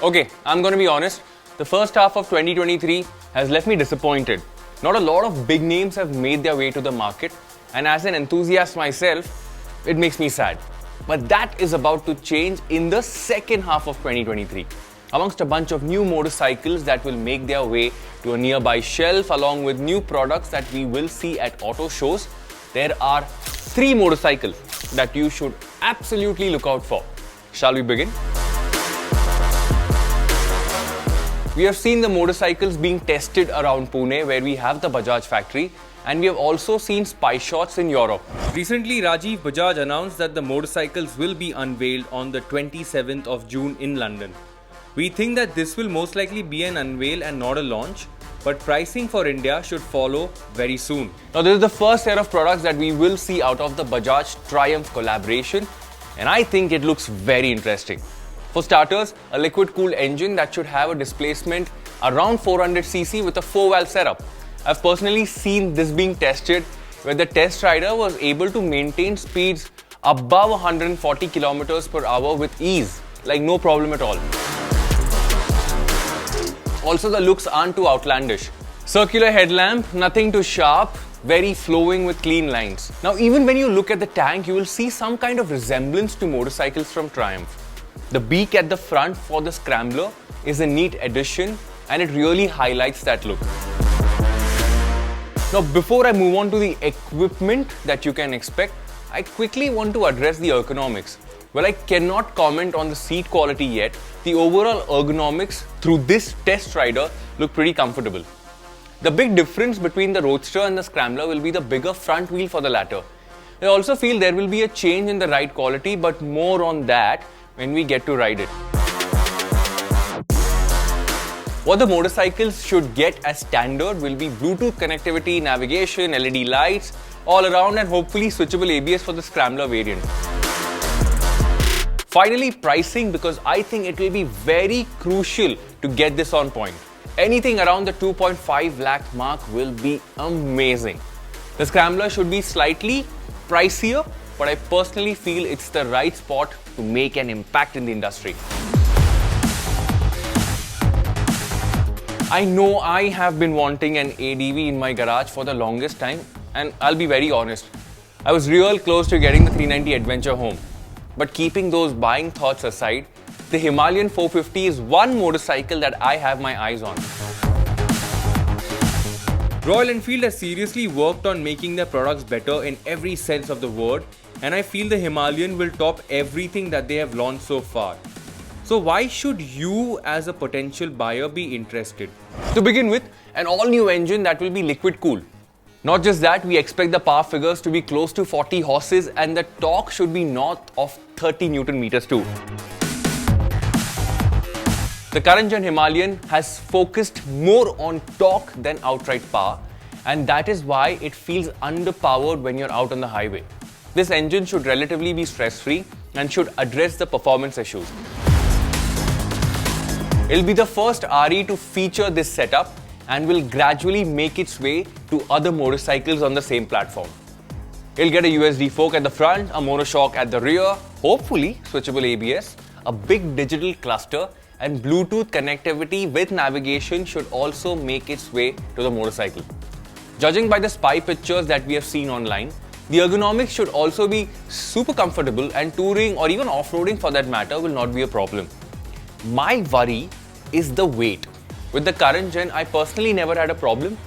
Okay, I'm gonna be honest. The first half of 2023 has left me disappointed. Not a lot of big names have made their way to the market, and as an enthusiast myself, it makes me sad. But that is about to change in the second half of 2023. Amongst a bunch of new motorcycles that will make their way to a nearby shelf, along with new products that we will see at auto shows, there are 3 motorcycles that you should absolutely look out for. Shall we begin? We have seen the motorcycles being tested around Pune, where we have the Bajaj factory, and we have also seen spy shots in Europe. Recently, Rajiv Bajaj announced that the motorcycles will be unveiled on the 27th of June in London. We think that this will most likely be an unveil and not a launch, but pricing for India should follow very soon. Now, this is the first set of products that we will see out of the Bajaj Triumph collaboration, and I think it looks very interesting. For starters, a liquid-cooled engine that should have a displacement around 400cc with a 4-valve setup. I've personally seen this being tested, where the test rider was able to maintain speeds above 140 km per hour with ease, like no problem at all. Also, the looks aren't too outlandish. Circular headlamp, nothing too sharp, very flowing with clean lines. Now, even when you look at the tank, you will see some kind of resemblance to motorcycles from Triumph. The beak at the front for the Scrambler is a neat addition, and it really highlights that look. Now, before I move on to the equipment that you can expect, I quickly want to address the ergonomics. While I cannot comment on the seat quality yet, the overall ergonomics through this test rider look pretty comfortable. The big difference between the Roadster and the Scrambler will be the bigger front wheel for the latter. I also feel there will be a change in the ride quality, but more on that when we get to ride it. What the motorcycles should get as standard will be Bluetooth connectivity, navigation, LED lights all around, and hopefully switchable ABS for the Scrambler variant. Finally, pricing, because I think it will be very crucial to get this on point. Anything around the 2.5 lakh mark will be amazing. The Scrambler should be slightly pricier, but I personally feel it's the right spot to make an impact in the industry. I know I have been wanting an ADV in my garage for the longest time, and I'll be very honest, I was real close to getting the 390 Adventure home. But keeping those buying thoughts aside, the Himalayan 450 is one motorcycle that I have my eyes on. Royal Enfield has seriously worked on making their products better in every sense of the word, and I feel the Himalayan will top everything that they have launched so far. So why should you as a potential buyer be interested? To begin with, an all-new engine that will be liquid-cooled. Not just that, we expect the power figures to be close to 40 horses, and the torque should be north of 30 Newton meters too. The current gen Himalayan has focused more on torque than outright power, and that is why it feels underpowered when you're out on the highway. This engine should relatively be stress-free and should address the performance issues. It'll be the first RE to feature this setup and will gradually make its way to other motorcycles on the same platform. It'll get a USD fork at the front, a monoshock at the rear, hopefully switchable ABS, a big digital cluster, and Bluetooth connectivity with navigation should also make its way to the motorcycle. Judging by the spy pictures that we have seen online, the ergonomics should also be super comfortable, and touring or even off-roading for that matter will not be a problem. My worry is the weight. With the current gen, I personally never had a problem,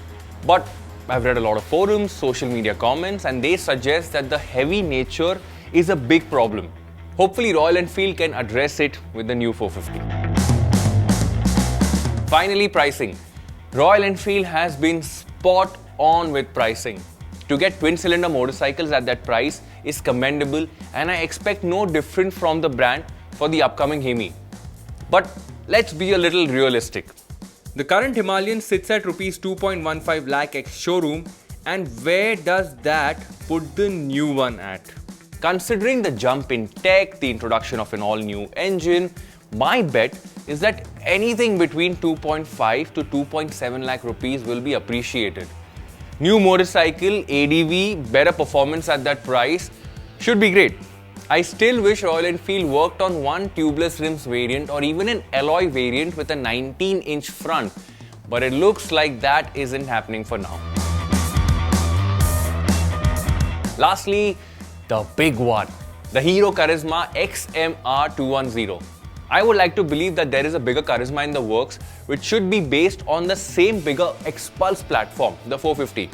but I've read a lot of forums, social media comments, and they suggest that the heavy nature is a big problem. Hopefully, Royal Enfield can address it with the new 450. Finally, pricing. Royal Enfield has been spot on with pricing. To get twin-cylinder motorcycles at that price is commendable, and I expect no different from the brand for the upcoming Hemi. But let's be a little realistic. The current Himalayan sits at Rs 2.15 lakh ex showroom, and where does that put the new one at? Considering the jump in tech, the introduction of an all-new engine, my bet is that anything between 2.5 to 2.7 lakh rupees will be appreciated. New motorcycle, ADV, better performance at that price should be great. I still wish Royal Enfield worked on one tubeless rims variant or even an alloy variant with a 19-inch front, but it looks like that isn't happening for now. Lastly, the big one, the Hero Karizma XMR 210. I would like to believe that there is a bigger Karizma in the works, which should be based on the same bigger X-Pulse platform, the 450.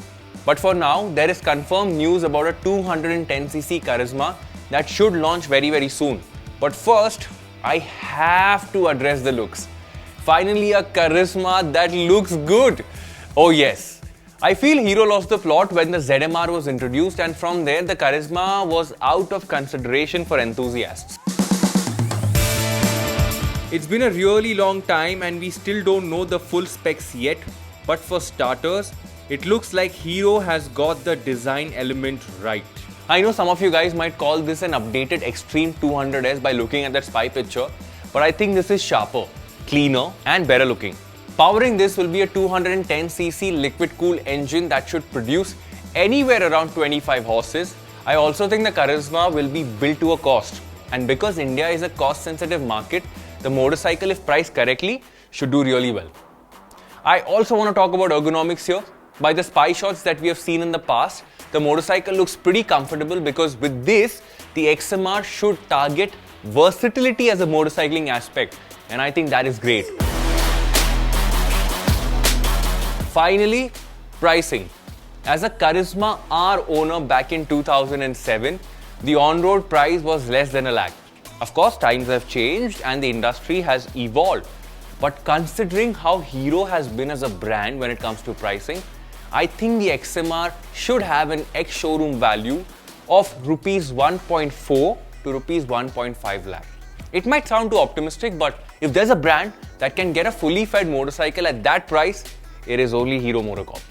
But for now, there is confirmed news about a 210cc Karizma that should launch very soon. But first, I have to address the looks. Finally, a Karizma that looks good. Oh yes. I feel Hero lost the plot when the ZMR was introduced, and from there the Karizma was out of consideration for enthusiasts. It's been a really long time and we still don't know the full specs yet, but for starters, it looks like Hero has got the design element right. I know some of you guys might call this an updated Extreme 200S by looking at that spy picture, but I think this is sharper, cleaner and better looking. Powering this will be a 210cc liquid-cooled engine that should produce anywhere around 25 horses. I also think the Karizma will be built to a cost, and because India is a cost-sensitive market, the motorcycle, if priced correctly, should do really well. I also want to talk about ergonomics here. By the spy shots that we have seen in the past, the motorcycle looks pretty comfortable because with this, the XMR should target versatility as a motorcycling aspect, and I think that is great. Finally, pricing. As a Karizma R owner back in 2007, the on-road price was less than 1 lakh. Of course, times have changed and the industry has evolved. But considering how Hero has been as a brand when it comes to pricing, I think the XMR should have an ex-showroom value of rupees 1.4 to rupees 1.5 lakh. It might sound too optimistic, but if there's a brand that can get a fully fed motorcycle at that price, it is only Hero MotoCorp.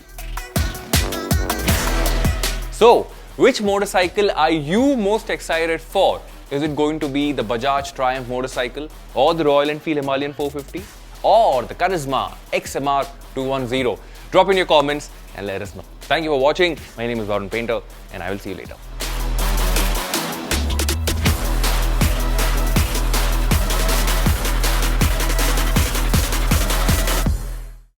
So, which motorcycle are you most excited for? Is it going to be the Bajaj Triumph motorcycle, or the Royal Enfield Himalayan 450, or the Karizma XMR 210? Drop in your comments and let us know. Thank you for watching. My name is Varun Painter and I will see you later.